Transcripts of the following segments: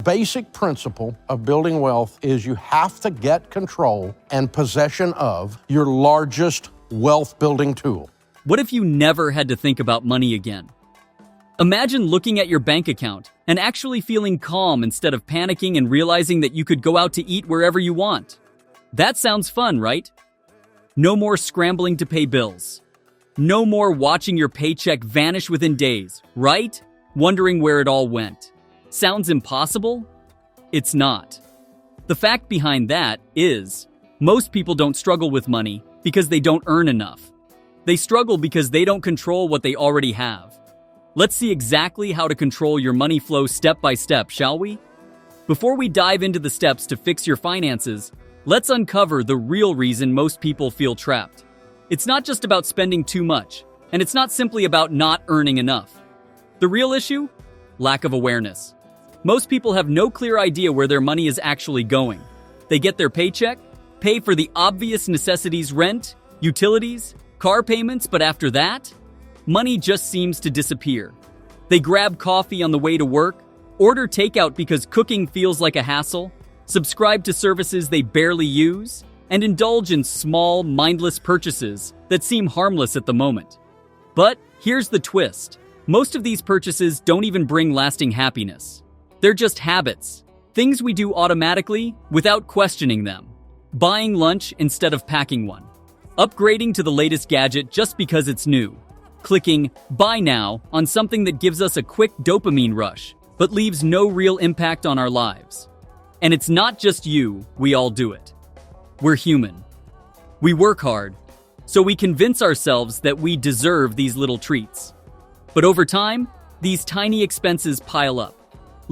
basic principle of building wealth is you have to get control and possession of your largest wealth-building tool. What if you never had to think about money again? Imagine looking at your bank account and actually feeling calm instead of panicking and realizing that you could go out to eat wherever you want. That sounds fun, right? No more scrambling to pay bills. No more watching your paycheck vanish within days, right? Wondering where it all went. Sounds impossible? It's not. The fact behind that is, most people don't struggle with money because they don't earn enough. They struggle because they don't control what they already have. Let's see exactly how to control your money flow step by step, shall we? Before we dive into the steps to fix your finances, let's uncover the real reason most people feel trapped. It's not just about spending too much, and it's not simply about not earning enough. The real issue? Lack of awareness. Most people have no clear idea where their money is actually going. They get their paycheck, pay for the obvious necessities, rent, utilities, car payments, but after that, money just seems to disappear. They grab coffee on the way to work, order takeout because cooking feels like a hassle, subscribe to services they barely use, and indulge in small, mindless purchases that seem harmless at the moment. But here's the twist. Most of these purchases don't even bring lasting happiness. They're just habits, things we do automatically without questioning them. Buying lunch instead of packing one. Upgrading to the latest gadget just because it's new. Clicking buy now on something that gives us a quick dopamine rush, but leaves no real impact on our lives. And it's not just you, we all do it. We're human. We work hard, so we convince ourselves that we deserve these little treats. But over time, these tiny expenses pile up,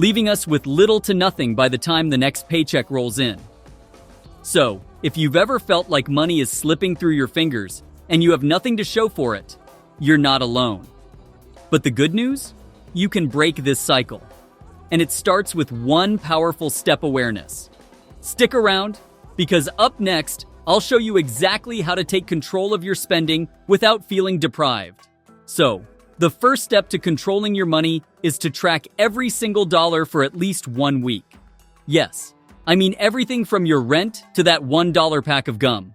leaving us with little to nothing by the time the next paycheck rolls in. So, if you've ever felt like money is slipping through your fingers and you have nothing to show for it, you're not alone. But the good news? You can break this cycle. And it starts with one powerful step: awareness. Stick around, because up next, I'll show you exactly how to take control of your spending without feeling deprived. So, the first step to controlling your money is to track every single dollar for at least 1 week. Yes, I mean everything from your rent to that $1 pack of gum.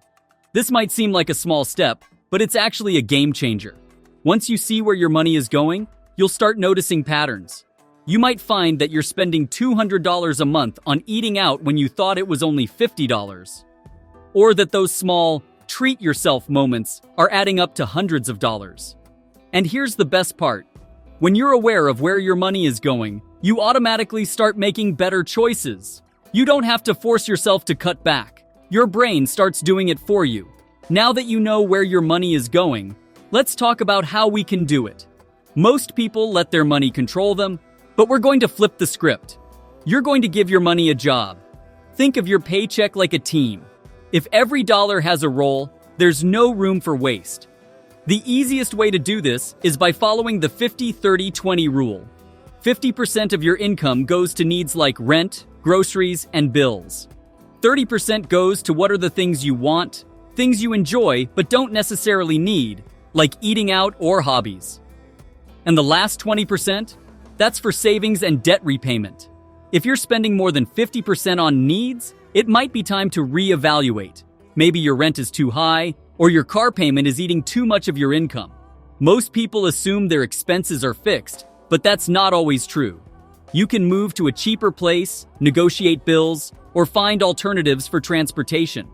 This might seem like a small step, but it's actually a game changer. Once you see where your money is going, you'll start noticing patterns. You might find that you're spending $200 a month on eating out when you thought it was only $50. Or that those small, treat yourself moments are adding up to hundreds of dollars. And here's the best part. When you're aware of where your money is going, you automatically start making better choices. You don't have to force yourself to cut back. Your brain starts doing it for you. Now that you know where your money is going, let's talk about how we can do it. Most people let their money control them, but we're going to flip the script. You're going to give your money a job. Think of your paycheck like a team. If every dollar has a role, there's no room for waste. The easiest way to do this is by following the 50-30-20 rule. 50% of your income goes to needs like rent, groceries, and bills. 30% goes to what are the things you want, things you enjoy but don't necessarily need, like eating out or hobbies. And the last 20%? That's for savings and debt repayment. If you're spending more than 50% on needs, it might be time to reevaluate. Maybe your rent is too high, or your car payment is eating too much of your income. Most people assume their expenses are fixed, but that's not always true. You can move to a cheaper place, negotiate bills, or find alternatives for transportation.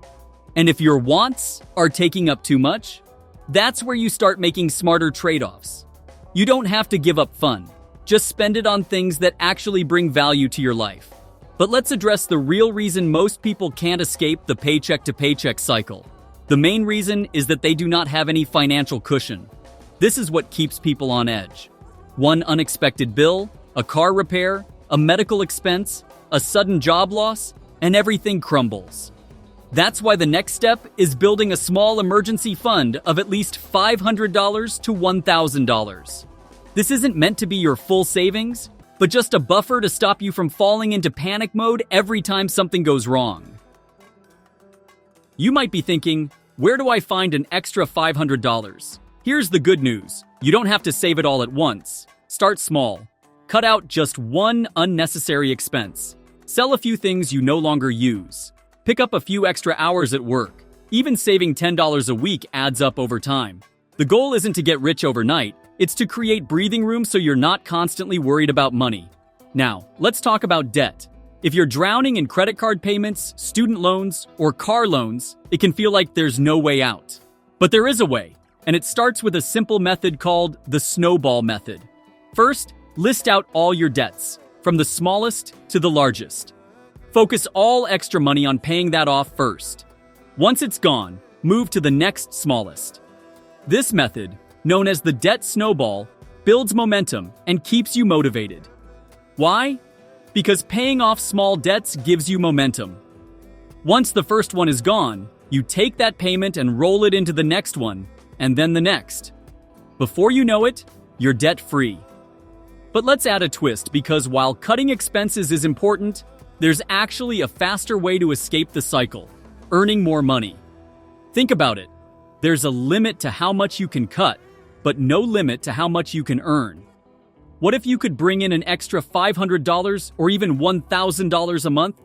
And if your wants are taking up too much, that's where you start making smarter trade-offs. You don't have to give up fun. Just spend it on things that actually bring value to your life. But let's address the real reason most people can't escape the paycheck-to-paycheck cycle. The main reason is that they do not have any financial cushion. This is what keeps people on edge. One unexpected bill, a car repair, a medical expense, a sudden job loss, and everything crumbles. That's why the next step is building a small emergency fund of at least $500 to $1,000. This isn't meant to be your full savings, but just a buffer to stop you from falling into panic mode every time something goes wrong. You might be thinking, where do I find an extra $500? Here's the good news. You don't have to save it all at once. Start small. Cut out just one unnecessary expense. Sell a few things you no longer use. Pick up a few extra hours at work. Even saving $10 a week adds up over time. The goal isn't to get rich overnight, it's to create breathing room so you're not constantly worried about money. Now, let's talk about debt. If you're drowning in credit card payments, student loans, or car loans, it can feel like there's no way out. But there is a way, and it starts with a simple method called the snowball method. First, list out all your debts, from the smallest to the largest. Focus all extra money on paying that off first. Once it's gone, move to the next smallest. This method, known as the debt snowball, builds momentum and keeps you motivated. Why? Because paying off small debts gives you momentum. Once the first one is gone, you take that payment and roll it into the next one, and then the next. Before you know it, you're debt-free. But let's add a twist, because while cutting expenses is important, there's actually a faster way to escape the cycle: earning more money. Think about it. There's a limit to how much you can cut, but no limit to how much you can earn. What if you could bring in an extra $500 or even $1,000 a month?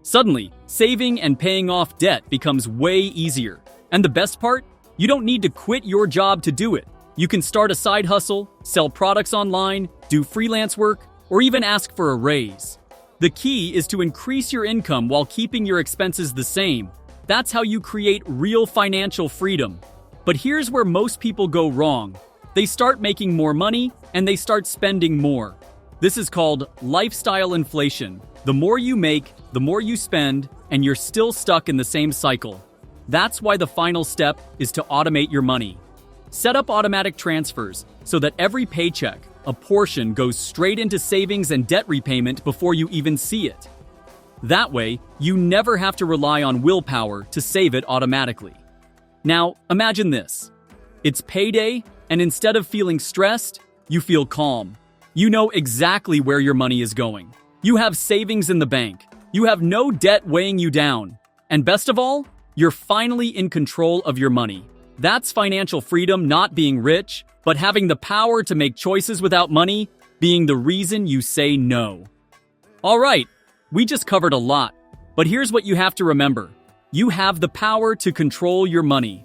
Suddenly, saving and paying off debt becomes way easier. And the best part? You don't need to quit your job to do it. You can start a side hustle, sell products online, do freelance work, or even ask for a raise. The key is to increase your income while keeping your expenses the same. That's how you create real financial freedom. But here's where most people go wrong. They start making more money, and they start spending more. This is called lifestyle inflation. The more you make, the more you spend, and you're still stuck in the same cycle. That's why the final step is to automate your money. Set up automatic transfers so that every paycheck, a portion goes straight into savings and debt repayment before you even see it. That way, you never have to rely on willpower to save it automatically. Now, imagine this. It's payday, and instead of feeling stressed, you feel calm. You know exactly where your money is going. You have savings in the bank. You have no debt weighing you down. And best of all, you're finally in control of your money. That's financial freedom, not being rich, but having the power to make choices without money being the reason you say no. All right, we just covered a lot, but here's what you have to remember. You have the power to control your money.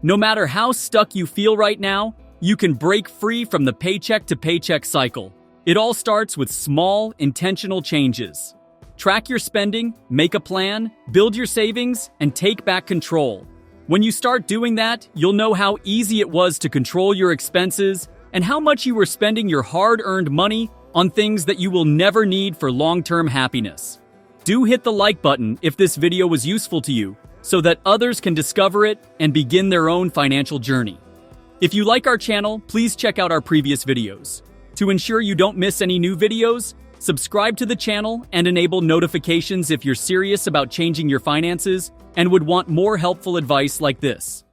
No matter how stuck you feel right now, you can break free from the paycheck to paycheck cycle. It all starts with small, intentional changes. Track your spending, make a plan, build your savings, and take back control. When you start doing that, you'll know how easy it was to control your expenses and how much you were spending your hard-earned money on things that you will never need for long-term happiness. Do hit the like button if this video was useful to you, so that others can discover it and begin their own financial journey. If you like our channel, please check out our previous videos. To ensure you don't miss any new videos, subscribe to the channel and enable notifications if you're serious about changing your finances and would want more helpful advice like this.